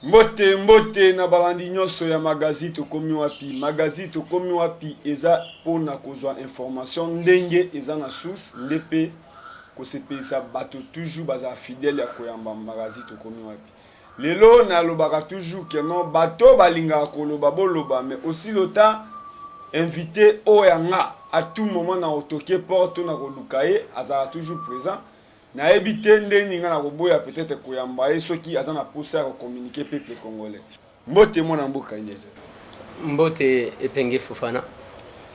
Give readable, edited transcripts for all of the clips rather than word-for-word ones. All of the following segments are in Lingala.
Mbote na balandi nyonso ya magazine tokomi wapi. Magazine tokomi wapi eza pona kozwa information ndenge eza na source ndepe kosepesa bato toujours baza fidèle ya koyamba magazine tokomi wapi. Lelo na lobaka toujours que non bato balinga koloba boloba mais aussi le temps invité oyanga à tout moment na otoke porte na kolukaye azara toujours présent. Na ebite ndeni nga na koboya peut-être koyamba e soki azana posa ko communiquer peuple congolais. Mbote mona mboka nyeze. Mbote Epenge Fofana.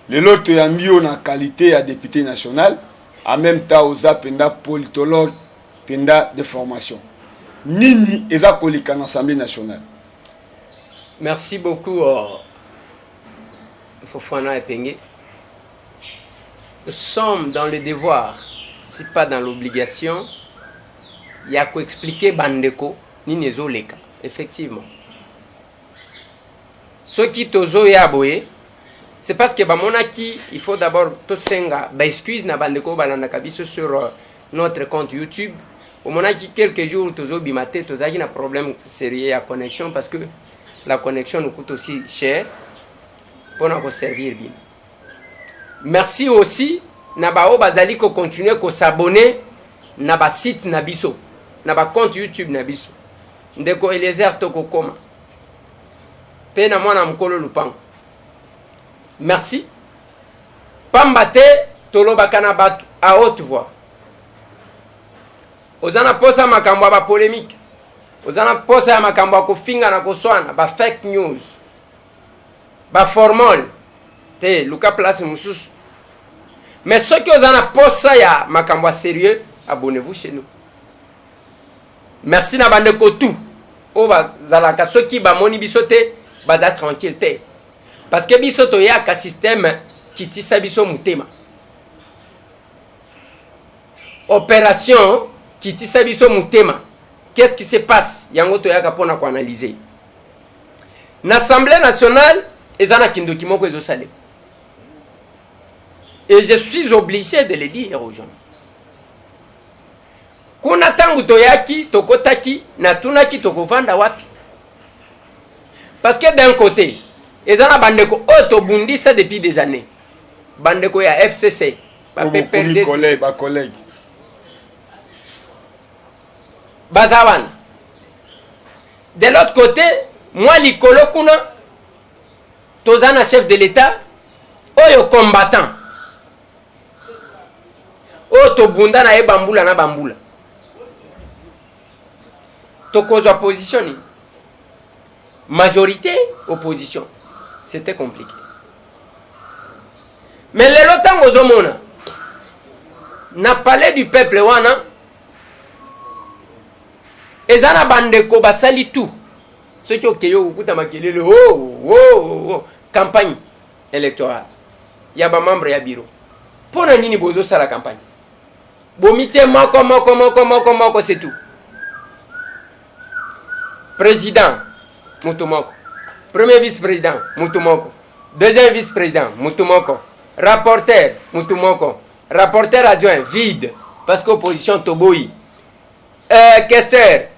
Lelo to yambio na qualité ya député national en même temps oza penda politologue penda de formation. Nini eza kolika na Assemblée nationale. Merci beaucoup Fofana Epenge. Nous sommes dans le devoir, si pas dans l'obligation, il y a qu'à expliquer bandeko ni nezoleka, effectivement. Ce qui tozo ya boye, c'est parce que bamonaki, il faut d'abord to senga ba excuse na bandeko balanda kabiso sur notre compte YouTube. Au monaki quelques jours tozo bimate tozaki na problème sérieux à connexion parce que la connexion nous coûte aussi cher pour nous servir bien. Merci aussi na bao bazali ko continuer ko s'abonner na ba site na biso na ba compte YouTube na biso ndeko Eliezer toko koma pe na mwana mkolo lupango. Merci pambate tolobaka na batu à haute voix ozana posa makambo ba polémique ozana posa ya makambo ko finga na ko swana ba fake news ba formol te luka place mususu. Mais ceux qui ont un poste ya makambo sérieux, abonnez-vous chez nous. Merci na bande ko tout. O ba zalaka ceux qui ba moni bisote baza tranquille te. Parce que bisoto ya ka système qui tisa biso mutema. Opération qui tisa biso mutema. Qu'est-ce qui se passe? Yango to ya ka pona ko analyser. L'Assemblée nationale ezana kindoki moko ezo sale. Et je suis obligé de le dire aux gens. Kuna tangu toyaki, tokotaki, na tunaki tokovanda wapi. Parce que d'un côté, ezana bandeko otobundisa depuis des années. Bandeko ya FCC, ba PPRD, collègue. Bazawan. De l'autre côté, moi likolo kuna tozana chef de l'État, oyo combattant. To bunda na e bambula na bambula. To cause opposition. Majorité, opposition. C'était compliqué. Mais les lotango zomona na parlé du peuple wana ezana bandeko basali tout. Ceux qui ont keyo kukuta makelele campagne électorale. Ya ba membre ya bureau. Pona nini bozo sala campagne. Bomité moko, c'est tout. Président, Mutumoko. Premier vice-président, Mutumoko. Deuxième vice-président, Mutumoko. Rapporteur, Mutumoko. Rapporteur adjoint, vide. Parce qu'opposition, Toboyi. Questeur,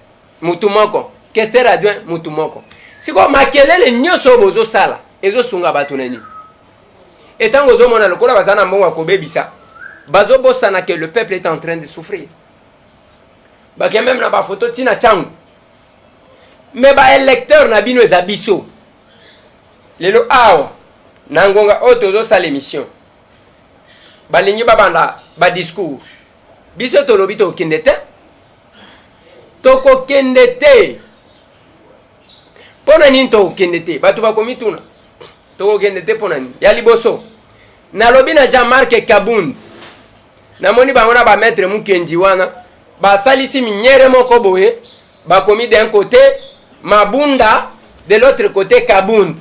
Mutumoko. Questeur adjoint, Mutumoko. Si vous makelele nyoso bozo sala, ezo sunga batuneni. Et tant que vous avez le bazana mbonga kobebisa. Bazo bosana que le peuple est en train de souffrir. Bakia même na ba photo tina changu. Mais ba électeur na bino ezabiso. Lelo awa nangonga otozo sa l'émission. Balingi babanda ba discours. Biso to lobito kindete. Toko kendete. Pona nini to kendete? Batu ba komituna. Toko kendete pona nini? Ya liboso. Na lobina Jean-Marc Kabund. Namoni bangona ba maître mukendi wana ba salisi minyere moko boye ba komi d'un côté Mabunda de l'autre côté Kabund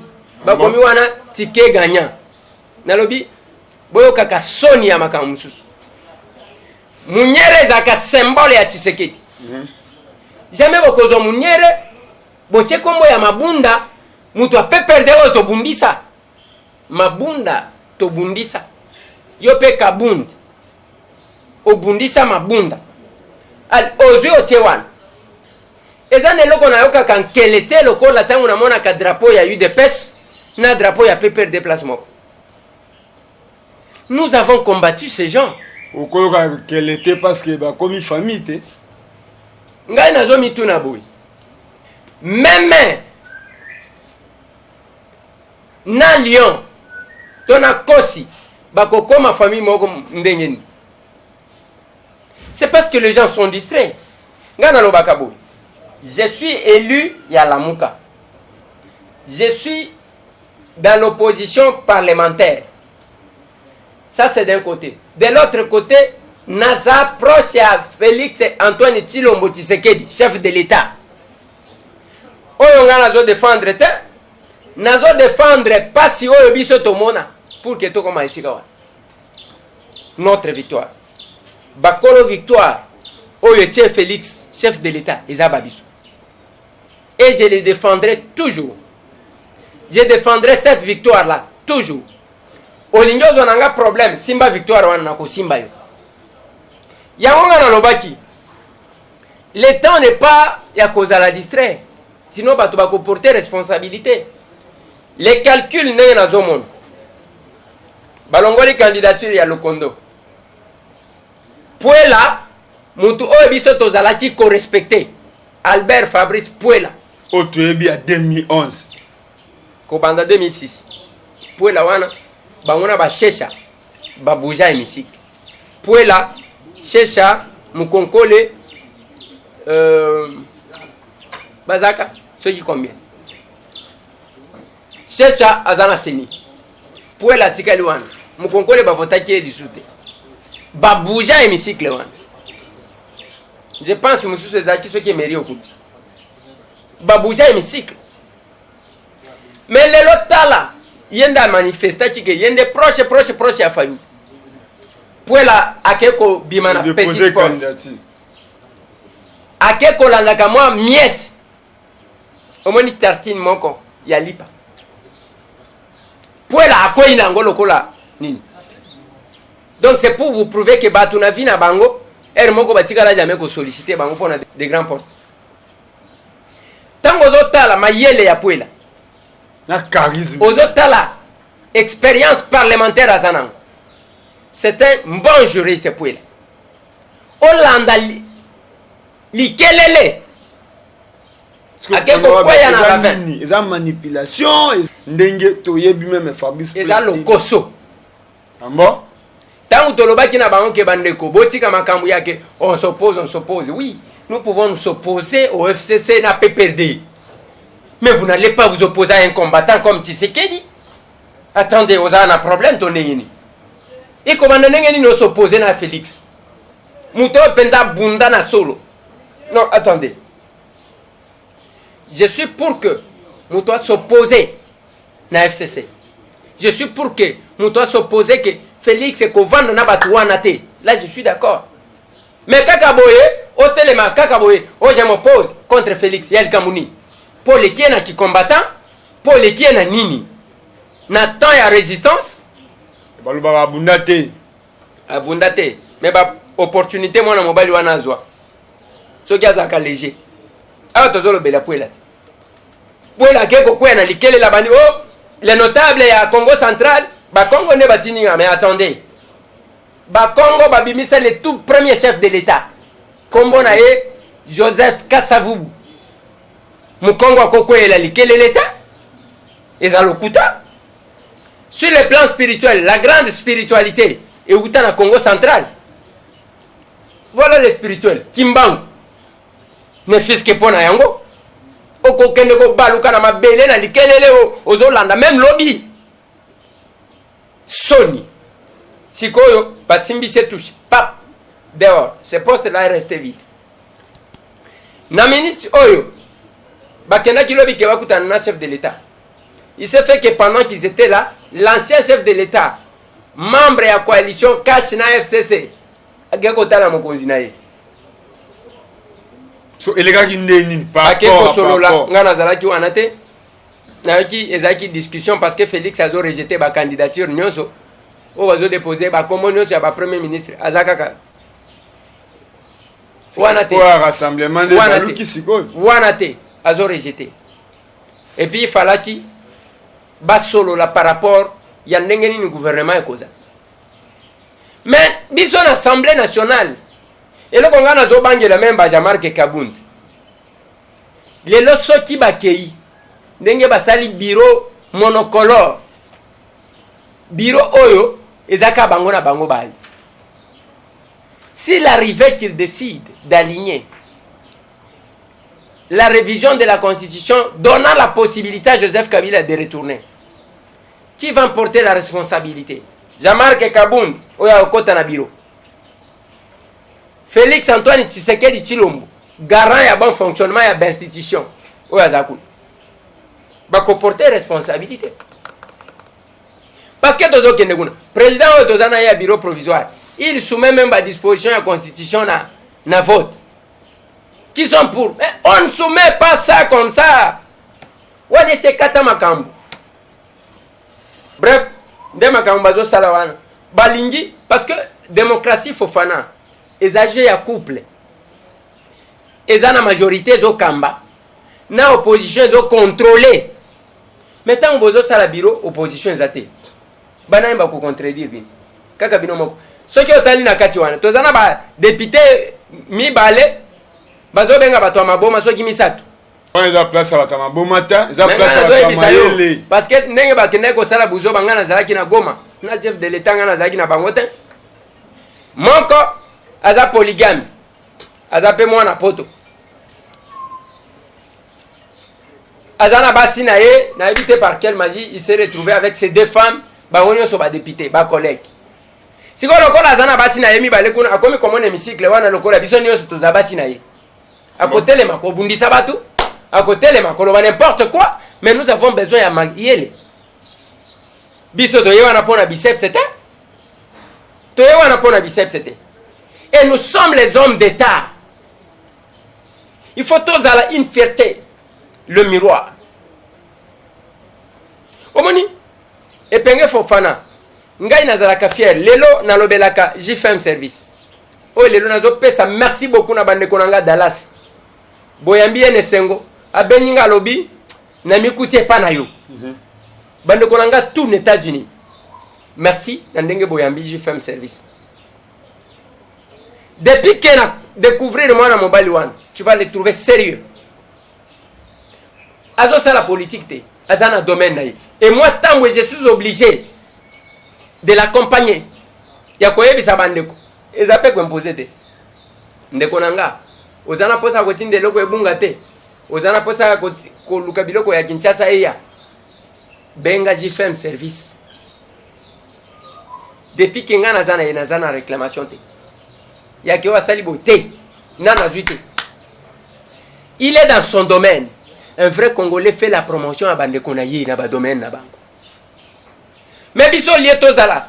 ba komi wana ticket gagnant nalobi boyo kaka soni ya makamususu munyere zaka symbole ya Tshisekedi jamais bokozo munyere boche kombo ya Mabunda mutu ape perdre to bundisa Mabunda to bundisa yo pe Kabund obundisa Mabunda al ozo ochewan eza neloko na yoka kan kelete lokola tangu na mona ka drapeau ya UDPS na drapeau ya PPR déplacement. Nous avons combattu ces gens. Okoyoka kelete parce que ba komi famille te. Ngai nazo mituna boy. Même na Lyon tona kosi bakoko ma famille moko ndengeni. C'est parce que les gens sont distraits. Ngai na lobaka boy. Je suis élu ya Lamuka. Je suis dans l'opposition parlementaire. Ça, c'est d'un côté. De l'autre côté, Naza proche à Félix Antoine Tshilombo Tshisekedi, chef de l'État. Oyo nga nazo défendre te. Nazo défendre pas si oyo biso tomona pour que to koma esika wa. Notre victoire. Bakolo victoire. Oyo tche Félix, chef de l'État, ezaba biso. Et je les défendrai toujours. Je défendrai cette victoire-là, toujours. Olingozo on a un problème, Simba victoire wana nako Simba yo. Yangonga na lobaki. Le temps n'est pas ya cause à la distraire. Sinon bato bako porter responsabilité. Les calculs ne na zomon. Balongoli candidature ya Lokondo. Puela mutu oyo biso tozalaki ko respecter. Albert Fabrice Puela. Otoyebi à 2011. Kobanda 2006. Puela wana bangona ba shesha ba bouja hémicycle. Puela shesha mukonkole bazaka soki combien? Shesha azana seni. Puela tikali wana mukonkole ba votaki disute. Ba bouja hémicycle wana. Je pense mususu ezaki soki mairie okuti. Ba bouja hémicycle. Mais les lotala yenda manifesta ki yende proche ya fayu. Puela akeko bimana petit port. Akeko landaka moi miette. Omoni tartine moko ya lipa. Puela akoyi nango lokola nini. Donc c'est pour vous prouver que batuna vi na bango er moko batika la jamais ko solliciter bango pour des grands postes. Tango zotala mayele ya Puela. Na charisme. Ozotala expérience parlementaire à Zanang. C'est un bon juriste Puela. Olanda likelele. Akeko kwa ya na ravin. Eza manipulation, ndenge toyebi même Fabrice Puela. Eza lokoso. Ambo? Tangu tolobaki na bango ke bandeko botika makambu yake on s'oppose. Oui, nous pouvons nous opposer au FCC na PPRD. Mais vous n'allez pas vous opposer à un combattant comme Tshisekedi. Attendez, vous avez un problème, ton nengeni. Et comment nengeni nous s'opposer à Félix? Mouto penda bunda na solo. Non, attendez. Je suis pour que Mouto s'opposer à FCC. Je suis pour que Mouto s'opposer que Félix et Kovanda na batouana te. Là, je suis d'accord. Mais Kakaboye, au téléma, Kakaboye, oh, je m'oppose contre Félix et El Kamouni. Pour les qui est qui combattant, pour les qui est nini. Na temps ya résistance. Baluba abundate. Abundate. Mais ba opportunité moi na mobali wana zwa. So kiazaka léger. Ah tozolo bela Puela. Puela keko kwa na likele la bani oh les notables ya Congo central, ba Congo ne batini mais attendez. Ba Congo ba bimisa le tout premier chef de l'État. Kombo na ye Joseph Kasavubu. Mukongo akoko ela likele l'État. Ezalokuta. Sur le plan spirituel, la grande spiritualité est où dans Congo central. Voilà le spirituel. Kimbang. Ne fiske pona yango. Oko kende ko baluka na mabele na likelele ozolanda même lobby. Sony. Sikoyo basimbi se touche. Pap. Dehors. Ce poste là est resté vide. Na ministre oyo bakenda kilobi ke bakutana na chef de l'État. Il s'est fait que pendant qu'ils étaient là, l'ancien chef de l'État, membre de la coalition Kashina FCC, a gagné mokonzi na ye. So elega ki ndeni par rapport ngana zalaki wana te na ki ezaki discussion parce que Félix a rejeté ba candidature nyonso o bazo déposer ba comme nyonso ya ba premier ministre azaka. wana te rassemblement de baluki sikoyo wana te azo rejeté et puis il fallait ki basolola par rapport ya ndenge nini gouvernement ekoza mais biso na assemblée nationale eloko nga nazobangela meme bajamarke kabundi lelo soki bakei ndenge basali bureau monocolore bureau oyo ezaka bango na bango bali s'il arrivait qu'il décide d'aligner la révision de la Constitution donnant la possibilité à Joseph Kabila de retourner, qui va porter la responsabilité? Jean-Marc Kabound, oya okota na bureau. Félix Antoine Tshisekedi Tshilombo, garant ya bon fonctionnement ya l'institution, oya zaku. Ba ko porter responsabilité. Parce que tozo kende kuna, président oyo tozana ya bureau provisoire, il soumet même à disposition la Constitution na vote. Qui sont pour. Mais on ne soumet pas ça comme ça. On est ces quatre makambo. Bref, des makambo bazo salawana. Balingi, parce que démocratie fofana, les âgés à couple, les ana majorité zo kamba, na opposition zo contrôler. Maintenant on bozo sala bureau opposition ezate. Bana imba ko contredire bien. Kaka bino moko. Soki otali na kati wana, tozana ba député mi balé bazo benga bato ya maboma soki misato on eza place ya bato ya maboma ta eza place ya bato ya mayele parce que ndenge bakende kosala buzo banga nazalaki na Goma na chef de l'état nga nazalaki na bango te moko aza polygame aza pe mwana poto aza na basi na ye na yebi te par quelle magie il s'est retrouvé avec ses deux femmes bango nyonso badepute bacollègue sikoyo lokola aza na basi na ye mibale kuna akomi komona hémicycle wana lokola biso nyonso toza basi na ye à côté les mako bundisa batou à côté les mako n'importe quoi mais nous avons besoin ya yele biso to yewana pona biceps c'était to yewana pona biceps c'était et nous sommes les hommes d'état il faut tous à une fierté le miroir omoni epenge fofana ngai nazalaka fier lelo nalobelaka JFM service oh lelo nazo pesa merci beaucoup na bande konanga Dallas boyambi ene sengo abenyinga lobi na mikuti epa na yo bande konanga tout les États-Unis merci na ndenge boyambi JFM service depuis que na découvrir moi na mobile one tu vas le trouver sérieux azo ça la politique te azana domaine naï et moi tant que je suis obligé de l'accompagner ya koyebisa bandeko ezape ko imposer te ndeko nanga ozana posa ko tinde loko ebunga te ozana posa ko luka biloko ya Kinshasa eya benga JFM service depuis que ngana zana ina zana réclamation te ya ke wasali bote nana zuite il est dans son domaine un vrai Congolais fait la promotion à bandeko na ye na ba domaine na bango mais biso lié tozala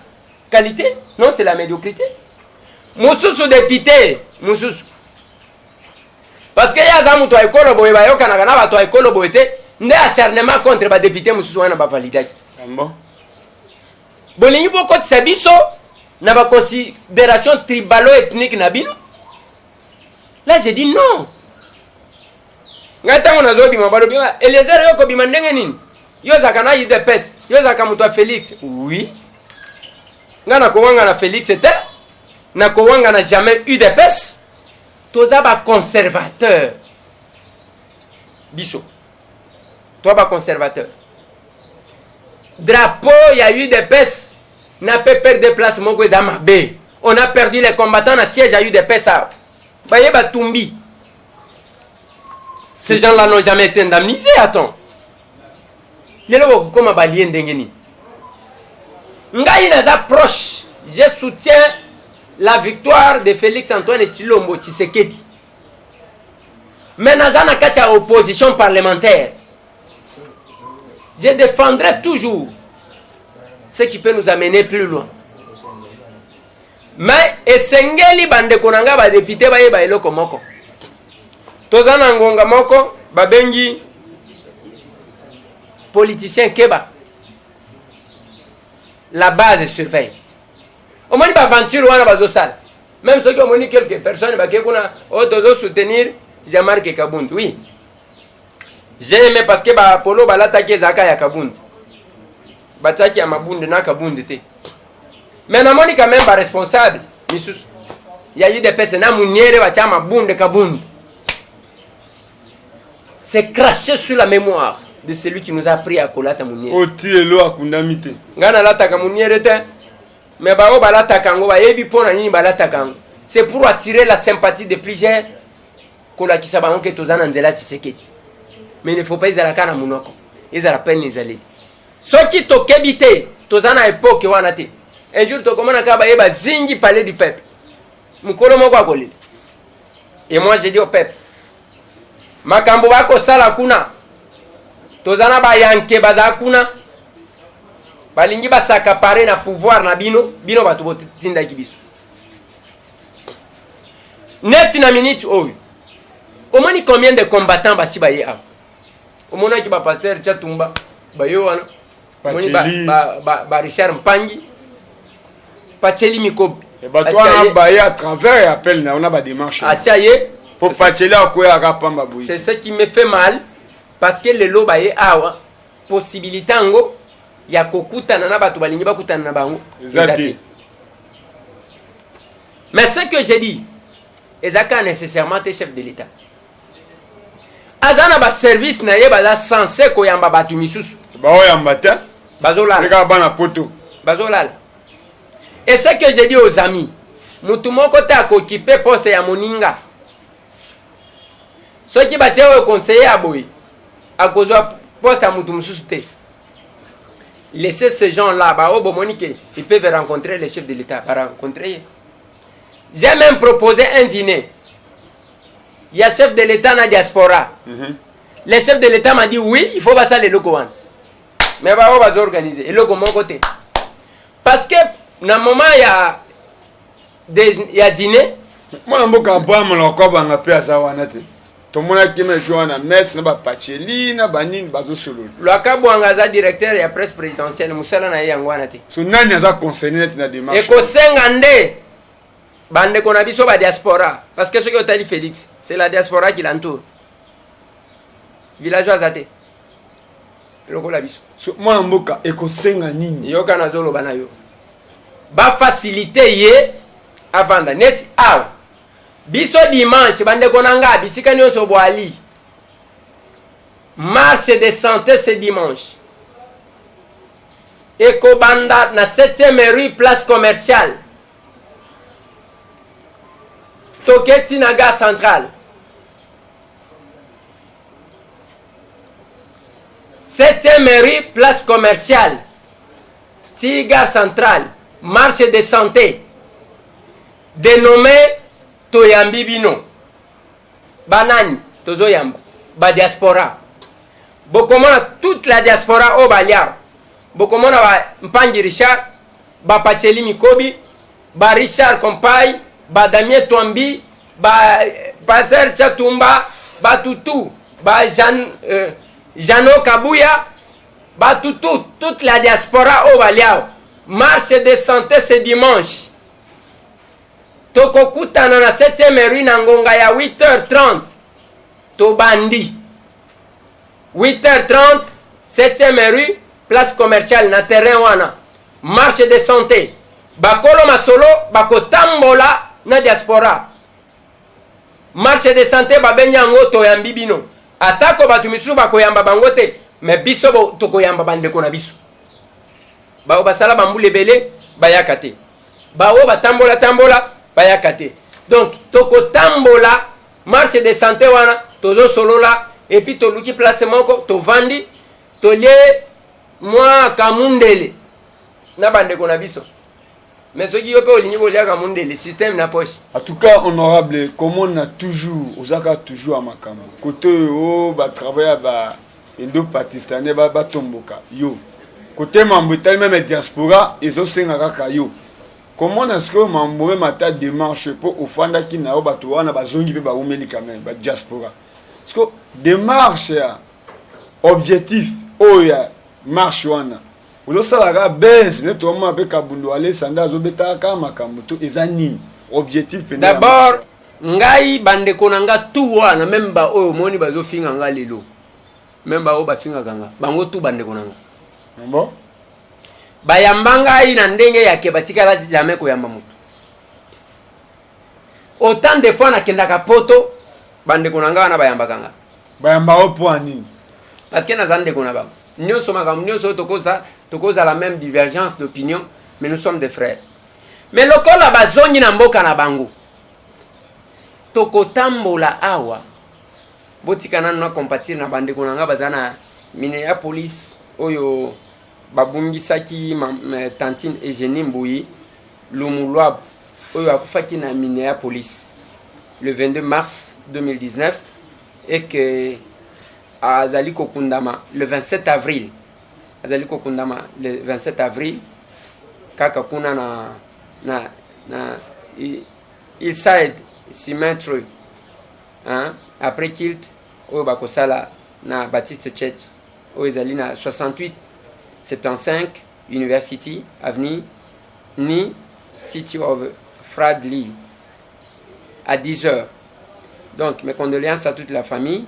qualité non c'est la médiocrité mususu député mususu parce que ya za mutu aikolo boye bayoka na kana bato aikolo boye te nde acharnement contre ba député mususu wana ba validaki ambo bolingi boko tsabiso na ba considération tribalo ethnique na bino là j'ai dit non ngata ngona zobi mabalo bima Eliezer yoko bima ndenge nini yo zakana UDPS yo zakamutu a Félix oui ngana ko wanga na Félix était na ko wanga na jamais UDPS toza ba conservateur biso toi ba conservateur drapeau il y a eu des PES n'a pas perdu de place moko ezama B on a perdu les combattants na siège à eu des PES baye batumbi ces gens là n'ont jamais été indemnisés attends lelo comme balien ndengeni ngai naza proche je soutiens la victoire de Félix Antoine Tshilombo Tshisekedi mais naza na kati ya opposition parlementaire je défendrai toujours ce qui peut nous amener plus loin mais esengeli bande konanga ba député baye ba eloko moko tozana ngonga moko babengi politicien keba la base surveille au moins ba aventure wana bazosala Même ceux qui ont monté quelques personnes, qui ont soutenir Jean-Marc Kabund. Oui. J'ai aimé parce que Polo l'attaqué Zaka ya Kabund. Bataki ya Mabund na Kabund. Mais on a quand même pas responsable. Il y a eu des personnes qui ont Mabund Kabund. C'est craché sur la mémoire de celui qui nous a appris à Kolata Mouniere. Otielo akundamite. Ngana lataka Mouniere te. Mais c'est pour attirer la sympathie de plusieurs Kola qui savent que tous en Nzela Tshisekedi. Mais il ne faut pas les alaka na munoko. Ils appellent les alliés. Ceux qui t'ont kébité, tous en époque wanate. Un jour to komana kaba yeba zingi palais du peuple. Mukolo moko akoli. Et moi j'ai dit au peuple, makambo bako sala kuna. Tozana ba yanke baza kuna. Balingi basakapare na pouvoir na bino batu botinda kibiso. Net na minute oyo. Omoni combien de combattants basi baye a? Omona ki ba pasteur Chatumba bayo wana. Omoni ba Richard Mpangi. Pacheli Mikobi. Et bah toi on a baye à travers appel na on a ba démarche. Asiaye pour Pacheli akoya akapamba boyi. C'est ce qui me fait mal parce que le lo baye awa possibilité ngo ya kokutana na batu balingi bakutana na bango. Exactement. Mais ce que j'ai dit, ezaka nécessairement tes chefs de l'État. Azana ba service na ye baza censé koyamba batu misusu. Ba oyamba ta. Bazolala. Reka bana poto. Bazolala. Et ce que j'ai dit aux amis, mutu moko ta occuper poste ya moninga. Ceux qui batia au conseiller aboyi à cause poste à mutu misusu te. Laissez ces gens-là, ils peuvent rencontrer les chefs de l'État. J'ai même proposé un dîner. Il y a chef de l'État dans la diaspora. Le chef de l'État m'a dit oui, il faut passer les locaux. Mais on va organiser. Et le mon côté. Parce que, dans le moment, il y a dîner. Moi, je ne sais tout le monde qui me joue en Metz, na Pacheli, na Banine, bazo solo. Le Akabo Angaza directeur de la presse présidentielle, Moussala na Yangwanati. So nani aza concerné na démarche. Et ko sengande bande qu'on a biso ba diaspora parce que ce que Otali Félix, c'est la diaspora qui l'entoure. Villageois até. Le ko la biso. So moi mboka e ko senga nini. Yo kana zolo bana yo. Ba faciliter ye avant da net aw. Biso dimanche, bande konanga, bisika nyonso boali. Marche de santé ce dimanche. Eko banda na 7e rue place commerciale. Toketi na gare centrale. 7e rue place commerciale. Ti gare centrale. Marche de santé. Dénommé Toyambi bino. Banani, tozo yamba. Ba diaspora. Bokomona toute la diaspora au Baliar. Bokomona ba Mpangi Richard, ba Pacheli Mikobi, ba Richard Kompay, ba Damien Twambi, ba Pasteur Chatumba, ba Tutu, ba Jano Kabuya, ba Tutu, toute la diaspora au Baliar. Marche de santé ce dimanche. Toko kutana na 7e rue na ngonga ya 8h30. To bandi. 8h30, 7e rue, place commerciale na terrain wana. Marche de santé. Bakolo masolo, bako tambola na diaspora. Marche de santé babenya ngo to yambi bino. Atako batu misu bako yamba bangote, mais biso toko yamba bandeko na biso. Bao basala bambule bele, bayakate. Bao batambola bayakate. Donc toko tambola marche de santé wana tozo solo la et puis to luki place moko to vandi to lie moi kamundele na bande ko na biso. Mais ce qui yope olingi ko lia kamundele système na poche. En tout cas honorable, comme on a toujours osaka toujours à makambo. Côté o ba travailler ba indo pakistanais ba tomboka yo. Côté mambo tellement même diaspora ezo senga kaka yo. Comment est-ce que Mamboé m'a démarche pour au fond qui n'a pas tout on a besoin de ba umeli quand même ba diaspora. Parce que démarche objectif oya marche wana. Vous savez la base ne to ma be kabundo ale sanda zo beta ka makambo to ezanini. objectif d'abord ngai bandeko na nga tout wana même ba oyo moni bazo finga nga lelo même ba o ba finga kanga bango tout bandeko na nga bon bayamba ngai na ndenge ya ke batikala jamais ko yamba mutu autant de fois nakendaka poto bandeko na nga wana bayamba kanga bayamba o point nini parce que naza ndeko na bango nyonso makambo nyonso tokoza la même divergence d'opinion mais nous sommes des frères mais lokola bazongi na mboka na bango tokotambola awa botikana na compatir na bandeko na nga bazana Minneapolis oyo babungisaki tantine Eugénie Mbouyi Lumulwab oyo akufaki na Minneapolis le 22 mars 2019 et que azali kokundama le 27 avril azali kokundama le 27 avril kaka kuna na il s'aide si mettre hein après kilt oyo bakosala na Baptiste Church oyo ezali na 68 75 University Avenue ni City of Fradley à 10h. Donc mes condoléances à toute la famille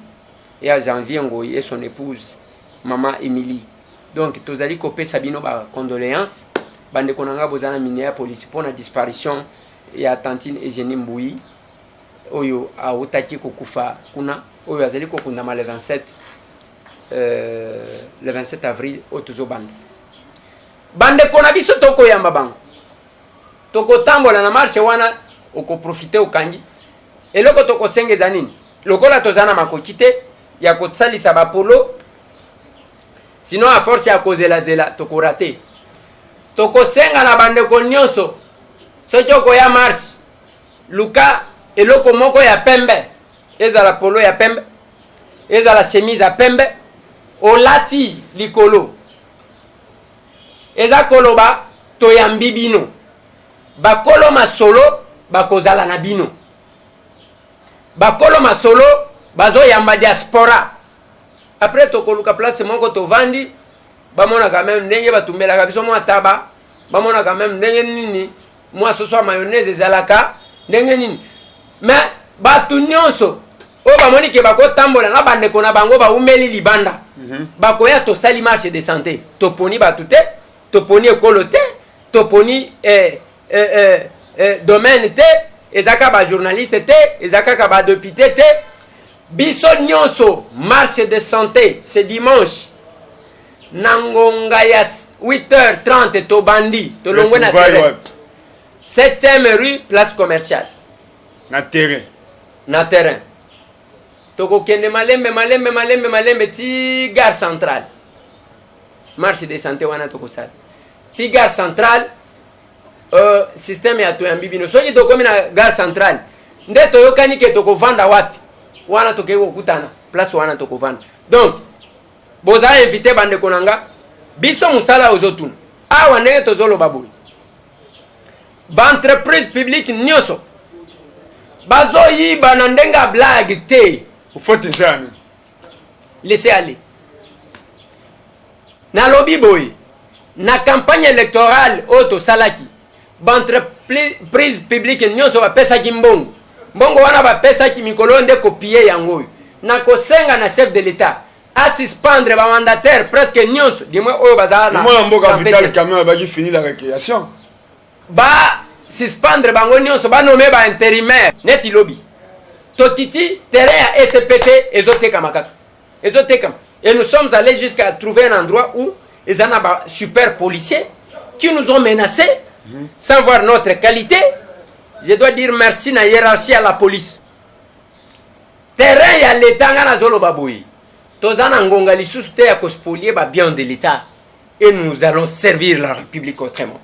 et à Janvier Ngoyi et son épouse maman Émilie. Donc tozali kopé Sabino ba condoléances bande konanga bozana Minneapolis pour la disparition et à tantine Eugénie Mbouyi oyo a otaki kokufa kuna oyo azali kokundama le 27 avril au Tuzobande. Bande kona biso toko yamba bango. Toko tambola na marche wana oko profiter okangi. Eloko toko sengeza nini? Lokola tozana makokite ya kotsalisa ba polo. Sinon a force ya kozela zela toko raté. Toko senga na bande ko nyonso. Soki oko ya marche. Luka eloko moko ya pembe. Eza la polo ya pembe. Eza la chemise ya pembe. Olati likolo. Eza koloba toyambi bino. Bakolo masolo bakozala na bino. Bakolo masolo bazo yamba diaspora. Après tokoluka place moko tovandi bamona quand même ndenge batumbela biso mo taba bamona quand même ndenge nini moi ce soir mayonnaise ezalaka ndenge nini mais batu nyonso o bamoni ke bako tambola na bande kona bango ba umeli libanda bakoya to sali marche de santé toponi batute toponi ekolo te toponi domaine te ezaka ba journaliste te ezaka ka ba député te biso nyonso marche de santé ce dimanche nangonga ya 8h30 to bandi to longwe na terrain 7e rue place commerciale na terrain toko kende malembe ti gare centrale marche de santé wana toko sala ti gare centrale système ya toyambi bino soki tokomi na gare centrale nde toyokani ke tokovanda wapi wana tokei kokutana place wana tokovanda donc bozala invité bandeko na nga biso mosala ozotuna awa ndenge tozoloba boye baentreprise publique nyonso bazoyiba na ndenge ya blague te ufote zani laissez aller nalobi boye na campagne électorale oyo tosalaki baentreprise publique nyonso bapesaki mbongo wana bapesaki mikolo nde kopie yango oyo na kosenga na chef de l'état a suspendre ba mandataire presque nyonso dimwe oyo bazala na moi mboka Vital Kamerhe baki fini la récréation ba suspendre bango nyonso ba nommer ba intérimaire neti lobby tokiti terrain ya SPT ezoteka makaka ezoteka et nous sommes allés jusqu'à trouver un endroit où ils en a super policiers qui nous ont menacés sans voir notre qualité. Je dois dire merci na hiérarchie à la police. Terrain ya l'état ngana zolo baboui. Tozana ngonga lisusu te ya kospolier ba bien de l'état et nous allons servir la République autrement.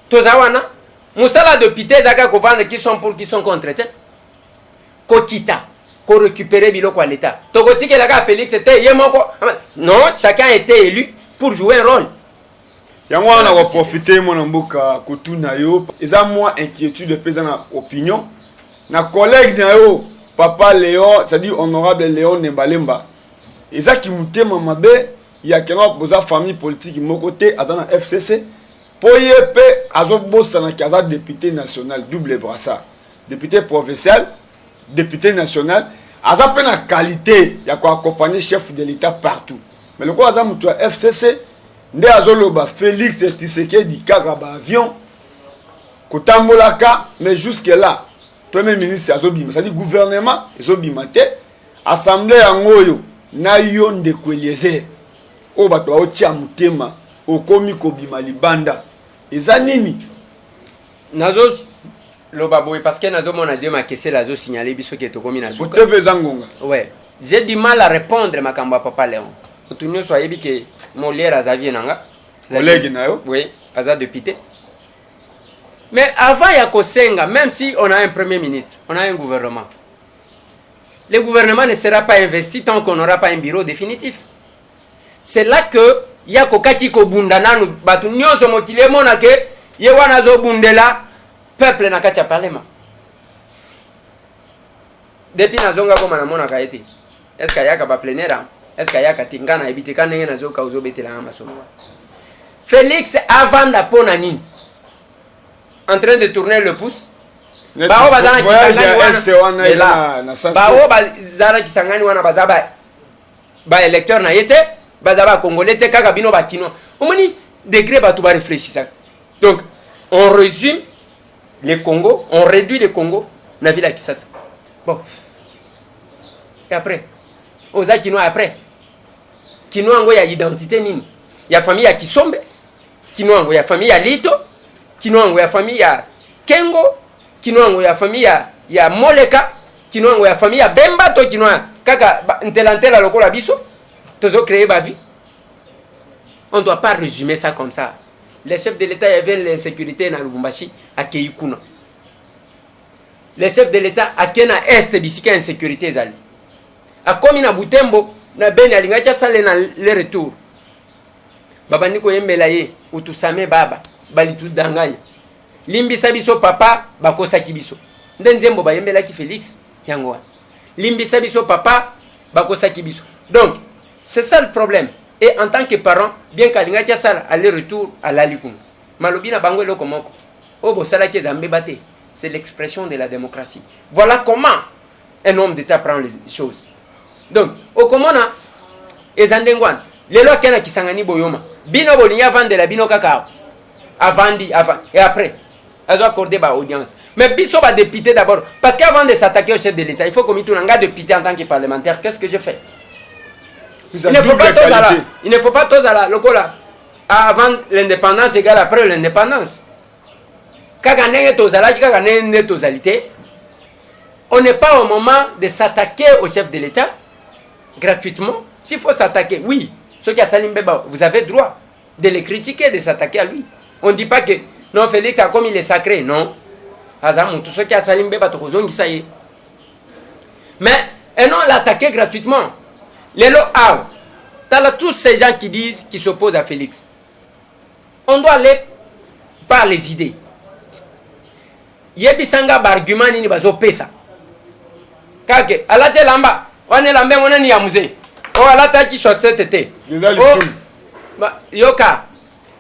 Tozawana musala de pité zaka kovanda qui sont pour qui sont contre te. Kokita ko récupérer biloko à l'état. Tokotike la ka Félix était yemoko. Non, chacun était élu pour jouer un rôle. Yango wana ko profiter mon mboka kotuna yo eza moi inquiétude pesa na opinion na collègue na yo papa Léon c'est-à-dire honorable Léon Nembalemba eza ki mutema mabe ya keno boza famille politique moko te azana FCC Poye pe azobosana ki aza député national double brassard. Député provincial, député national, aza pe na qualité ya ko accompagner chef de l'État partout. Mais le quoi aza mutu FCC nde azoloba Félix Tshisekedi kaka ba avion kotambolaka mais jusque là premier ministre azobima, c'est-à-dire gouvernement ezobima te, assemblée yangoyo na yo ndeko Eliezer o bato otia mutema okomi kobima libanda eza nini nazo loba boy parce que nazo mona de ma kese lazo signaler biso ke to komi na suka TV zangonga. Ouais, j'ai du mal à répondre makamba papa Léon. Otunyo so yebi ke Molière azavie nanga collègue na yo. Oui, aza député. Mais avant ya kosenga, même si on a un premier ministre, on a un gouvernement. Le gouvernement ne sera pas investi tant qu'on n'aura pas un bureau définitif. C'est là que ya kokaki ko bundana nu batu nyonso motile mona ke ye wana zo bundela peuple na kati ya parlement. Depuis nazonga ko mana mona kaeti. Est-ce qu'il y a ka ba plenaire? Est-ce qu'il y a ka tingana ebitika ndenge nazo ka uzo betela na masomo. Félix avant d'apona nini en train de tourner le pouce. Bao bazana kisangani wana. Bao bazana kisangani wana bazaba ba électeur na yete, bazaba congolais te kaka bino ba kino. Omoni degré ba tout ba réfléchir ça. Donc on résume le Congo, on réduit le Congo na ville à Kisasa. Bon. Et après oza kino après. Kino ngo ya identité nini? Ya famille ya Kisombe. Kino ngo ya famille ya Lito. Kinoango ya famille ya Kengo, kinoango ya famille ya Moleka, kinoango ya famille ya Bemba to kinoa kaka ntela lokola biso tozo créer ba vie. On doit pas résumer ça comme ça. Les chefs de l'État avaient l'insécurité na Lubumbashi à Keikuna. Les chefs de l'État à Kena Est bisika insécurité zali. A komi na Butembo na Beni alingacha sale na le retour. Baba niko yembela ye utusame baba. Bali tout danganya limbisa biso papa bakosa kibiso ndenzembo bayembela ki Félix yango limbisa biso papa bakosa kibiso. Donc c'est ça le problème. Et en tant que parent bien kalinga tia sala aller-retour à l'alikum malobina bango eloko moko obo sala ke zambe bate, c'est l'expression de la démocratie. Voilà comment un homme d'État prend les choses. Donc au komona ezandengwana lelo kena kisangani boyoma bino bolinga vendre la bino kakao avant et après ils ont accordé ba audience. Mais biso ba député d'abord parce qu'avant de s'attaquer au chef de l'État il faut qu'on un gars député en tant que parlementaire. Qu'est-ce que je fais? Il ne faut pas tous à la locola avant l'indépendance égale après l'indépendance. On n'est pas au moment de s'attaquer au chef de l'État gratuitement. S'il faut s'attaquer, oui, ceux qui a Salimbeba, vous avez droit de les critiquer, de s'attaquer à lui. On ne dit pas que non, Félix a comme il est sacré, non. Tout ce qui a Salimbeba, ça y est. Mais, et non, l'attaquer gratuitement. Les lots, t'as tous ces gens qui disent, qui s'opposent à Félix. On doit aller par les idées. Yebisanga argument ni bazo pesa. Kake, alate lamba, wane lambe mona ni yamuze. Oh, alata ki chaussette te. Yoka.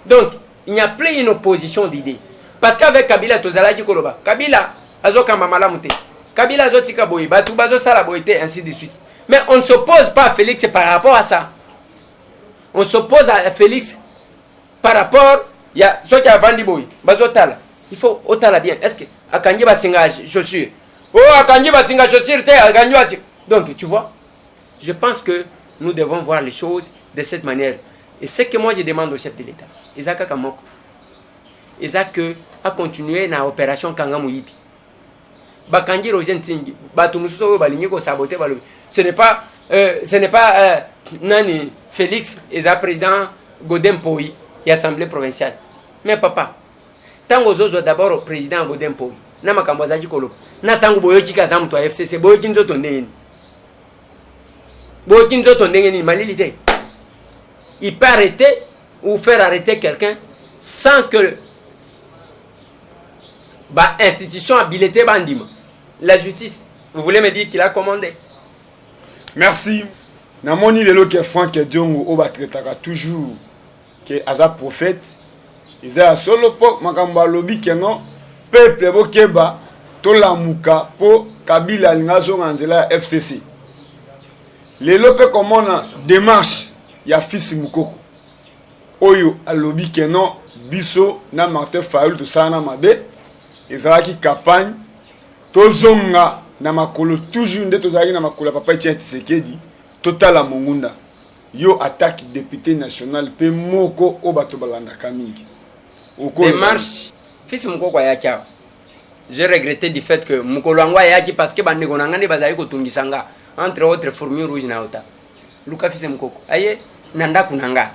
Donc, il n'y a plus une opposition d'idées. Parce qu'avec Kabila, tozala ki koloba. Kabila, azo kamba malamute. Kabila azo tika boy, batu bazo sala boyte, ainsi de suite. Mais on ne s'oppose pas à Félix par rapport à ça. On s'oppose à Félix par rapport, il y a ceux qui a vendu boy, bazo tala. Il faut otala bien. Est-ce que akanji ba singa chaussure? Oh, akanji ba singa chaussure te, akanji ba. Donc, tu vois, je pense que nous devons voir les choses de cette manière. Et ce que moi je demande au chef de l'État, Isaac Kamoko, Isaac a continué na opération Kangamuyibi. Bakanji Rosen Tingi, Batumuso baligné ko saboter balobi. Ce n'est pas Nani Félix Eza président Godem Poyi et assemblée provinciale. Mais papa, tango zozo d'abord au président Godem Poyi. Na makambo za jikolo. Na tango boyoki kaza mtu wa FCC boyoki nzoto ndenge ni. Boyoki nzoto ndenge ni malilité. Il peut arrêter ou faire arrêter quelqu'un sans que ba institution habilitée bandima. La justice, vous voulez me dire qu'il a commandé? Merci. Namoni lelo que Franck Diongo oba traitaka toujours que aza prophète eza ya solo po makambo alobi keno peuple bokeba tolamuka po Kabila alinga zonga nzela ya FCC lelo pe komona démarche ya fils Mukoko oyo alobi keno biso na Martin Fayulu tosala mabe ezalaki campagne tozonga na makolo toujours nde tozalaki na makolo papa Etienne Tshisekedi totala mongunda yo attaque député national pe moko o bato balandaka mingi démarche fils Mukoko ayaki awa. J'ai regretté du fait que Mukolo Angwa ayaki parce que bandeko na ngande bazali kotungisa nga entre autres fourmi rouge na ota Luka fils Mukoko aye nanda kunanga.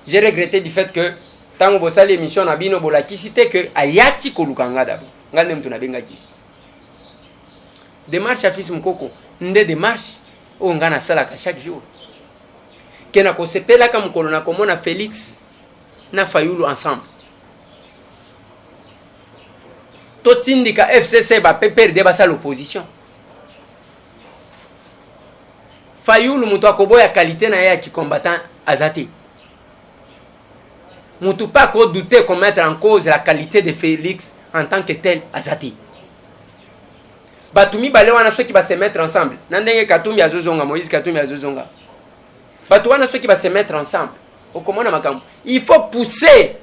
J'ai regretté du fait que tango bosali émission na bino bolaki cité que ayaki kolukanga d'abord ngande mtu na bengaki démarche à fils Mukoko nde démarche o ngana sala chaque jour kena ko sepela ka Mukolo na komona Félix na Fayulu ensemble totindika FCC ba perdre basa l'opposition Fayulu mutu akoboya qualité na ya ki combattant azati mutu pas ko douter qu'on mettre en cause la qualité de Félix en tant que tel azati batumi bale wana ceux qui va se mettre ensemble nandenge Katumbi azozonga Moïse Katumbi azozonga batu wana ceux qui va se mettre ensemble okomona makambo il faut pousser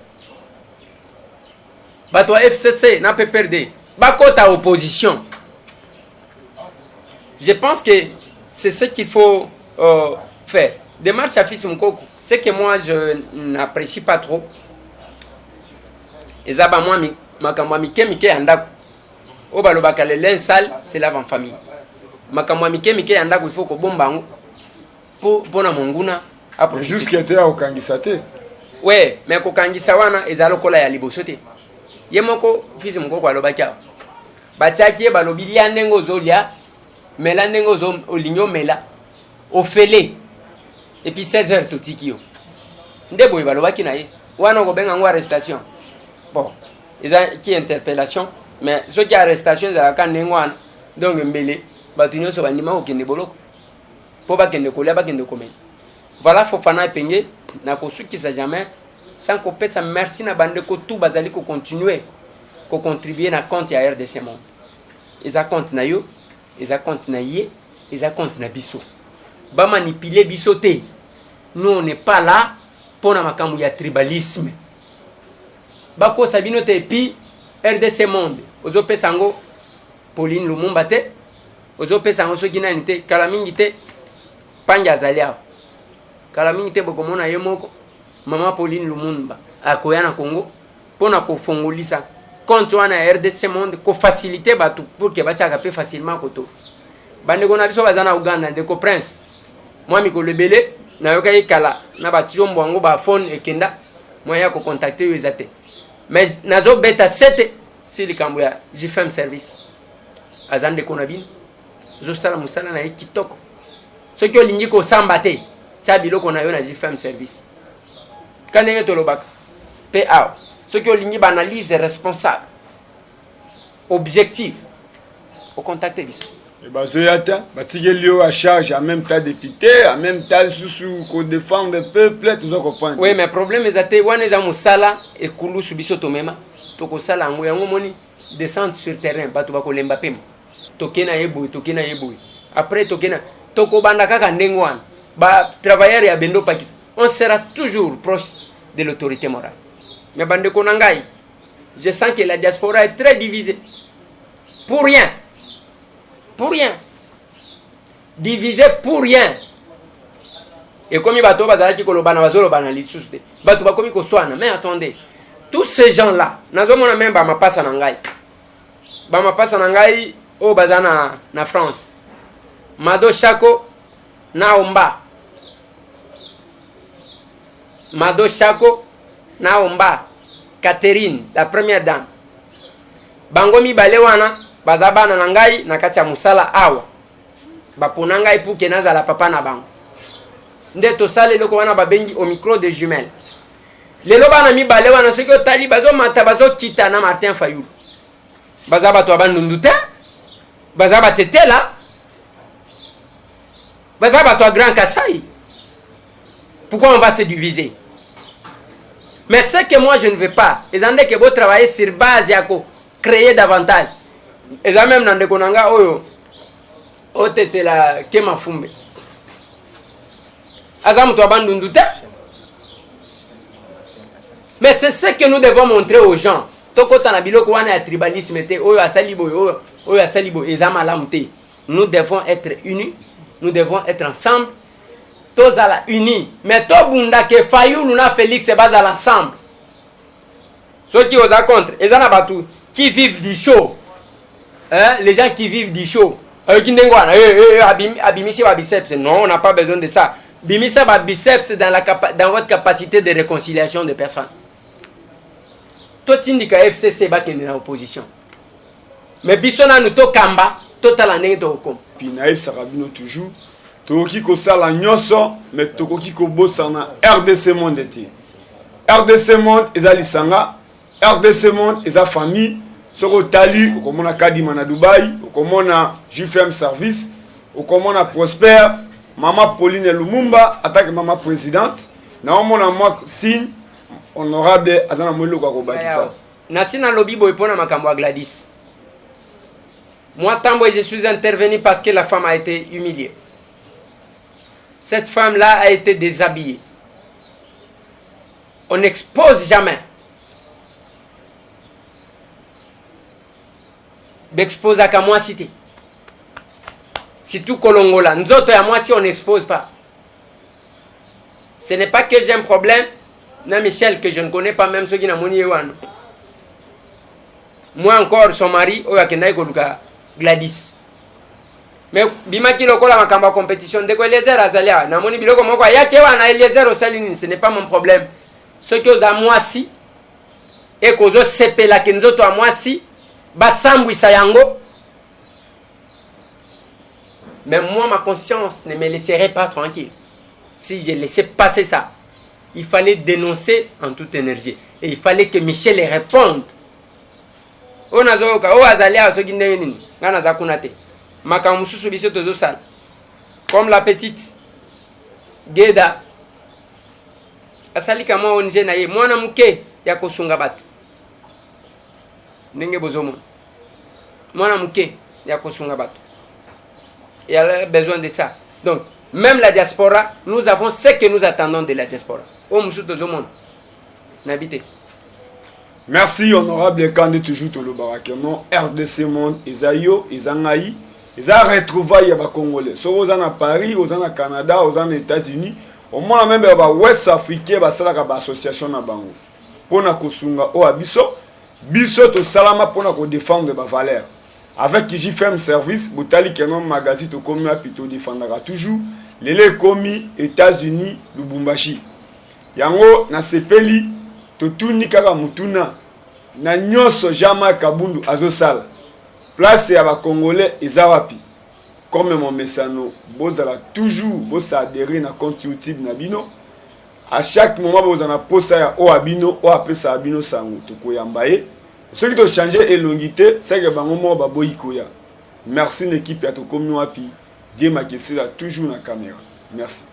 bato FCC na PPRD bakota opposition. Je pense que c'est ce qu'il faut faire. Démarche à fils Mukoko, ce que moi je n'apprécie pas trop. Ezaba moi makamwa mike andako. O balobaka le lin sale, c'est lave en famille. Makamwa mike andako il faut ko bombango pour na monguna après juste qui était au kangisate. Ouais, mais ko kangisa wana ezalo kola ya libosote. Yemoko fils Mukoko alobaki awa batiaki balobi lia ndenge ozolia mela ndenge olinyo mela ofele et puis 16h totiki yo nde boye balobaki na ye wana kobenga ngo arrestation bon eza ki interpellation mais soki arrestation ezalaka ndenge wana donc mbele bato nyonso bandima kokende boloko mpo bakende kolia bakende komela voilà Fofana epenge na kosukisa jamais sans kopesa merci na bandeko tout bazali ko continuer ko contribuer na compte ya RDC monde eza compte na yo eza compte na ye eza compte na biso ba manipuler biso te nous on n'est pas là pour na makambu ya tribalisme bako sabino te pi RDC monde ozo pesango Pauline Lumumba te ozo pesango soki nani te kala mingi te panja zalia kala mingi te bokomona ye moko Maman Pauline Lumumba akoya na Congo pona ko fongolisa compte wana RDC monde ko faciliter batu pour que batiaka pe facilement koto bande ko na biso bazana Uganda de ko prince moi mi ko lebele na yokai kala na batio mbwango ba phone ekenda moi ya ko contacter yo ezate mais nazo beta 7 si likambo ya JFM service azande ko na bin zo sala musala na kitoko soki olingi ko samba te tsa biloko na yo na JFM service quand on est au Lobak, PA, ceux qui ont une analyse responsable, objective, au contact de l'issue. Et bien, ce matin, il à charge en même temps député, en même temps sous qu'on défend le peuple, tout ça comprend. Oui, mais le problème est que on est dans sala et koulou subiso to mema, to ko sala ngo yango moni descendre sur terrain, ba to ba ko lemba pema. Tokena yeboui. Après tokena toko banda kaka ndengwan, ba travailleur ya bendo Pakistan. On sera toujours proche de l'autorité morale. Mais bande konangai, je sens que la diaspora est très divisée. Pour rien. Divisée pour rien. Et comme il va tout bazalaki kolobana bazolo bana litsuste. Batu bakomi ko swana. Mais attendez, tous ces gens-là, nazomona même ba mapasa nangai. Ba mapasa nangai o bazana na France. Mado Chako na Omba. Mado Chako, Naomba, Catherine, la première dame. Bangomi balewana, bazabana nangai, nakacha musala awa. Baponangai pour que nazala papa na bango. Nde to sale loko wana babengi au micro de jumelles. Lelo bana mi balewana ce que tali bazo mata bazo kita na Martin Fayulu. Bazaba to abandundute, bazaba tete là. Bazaba to Grand Kassai. Pourquoi on va se diviser? Mais ce que moi je ne veux pas, ils ont dit que vous travaillez sur base et créer davantage. Ils ont même dans konanga oyo otete la kema fumbe. Azam to bandundute. Mais c'est ce que nous devons montrer aux gens. Tokota na biloko wana ya tribalisme te oyo asalibo oyo asalibo ezama lamte. Nous devons être unis, nous devons être ensemble. Tous à la unis. Mais tout bunda que Fayou Luna Félix se base à l'ensemble. Ceux qui osent contre, ils en ont qui vivent du show. Hein? Les gens qui vivent du show. Abimisi wa biceps. Non, on n'a pas besoin de ça. Bimisa wa biceps dans votre capacité de réconciliation des personnes. Tout indique FCC va qu'il est en opposition. Mais Bissona nous to kamba, totalement to kom. Puis naïf Sarabino toujours. Tokoki ko sala nyonso mais tokoki ko bosana RDC monde été. RDC monde ezali sanga, RDC monde eza famille, soko tali okomona Kadima na Dubaï, okomona JFM service, okomona Prosper, maman Pauline Lumumba attaque maman présidente, na omona moi signe honorable azana mwelo kwa kobatisa. Nasina lobby boy pona makambo a Gladys. Moi tambo je suis intervenu parce que la femme a été humiliée. Cette femme-là a été déshabillée. On n'expose jamais. D'exposer à moi cité. C'est tout Kolongola. Nous autres, à moi, si on n'expose pas. Ce n'est pas que j'ai un problème. Non, Michel, que je ne connais pas, même ceux qui n'ont pas. Moi encore, son mari, Gladys. Mais bimaki lokola makamba compétition de ko Eliezer azalia na moni biloko moko yake wana Eliezer osalini, ce n'est pas mon problème. Ce que aux amwasi et kozo sepela kenzoto amwasi basambwisa yango. Mais moi ma conscience ne me laisserait pas tranquille si je laissais passer ça. Il fallait dénoncer en toute énergie et il fallait que Michel les réponde. Onazoka o azalia so ginde nini ngana zakunate. Comme la petite Geda asali kama onje na ye mwana muke ya kosunga batu ndenge bozomo mwana muke ya kosunga batu. Il y a besoin de ça. Donc même la diaspora, nous avons ce que nous attendons de la diaspora. O musuto zomo nabité. Merci honorable Kande toujours to le barakenon RDC monde Isayo Izangaï. Ils ont retrouvé les Congolais. Soit aux à Paris, aux au Canada, aux États-Unis. Au moins même les West Africains, c'est l'association na bango. Pour na kosunga o abiso, biso to salama pour na défendre les valeurs. Avec qui j'y fais un service, botali kenon magazine to komi apito défendra toujours. Les komi États-Unis, Lubumbashi. Yango na sepeli to tuni kaka mutuna na nyoso jama kabundu azosala. Place à la Congolais et Zawapi. Comme mon message, vous allez toujours vous adhérer à compte YouTube Nabino. À chaque moment, vous allez poster au Abino, ou après ça Abino Sango, to Koyambaye. Ce qui doit changer est l'ongité, c'est que bangomo baboyikoya. Merci l'équipe à to komi wapi. Dieu m'a toujours la caméra. Merci.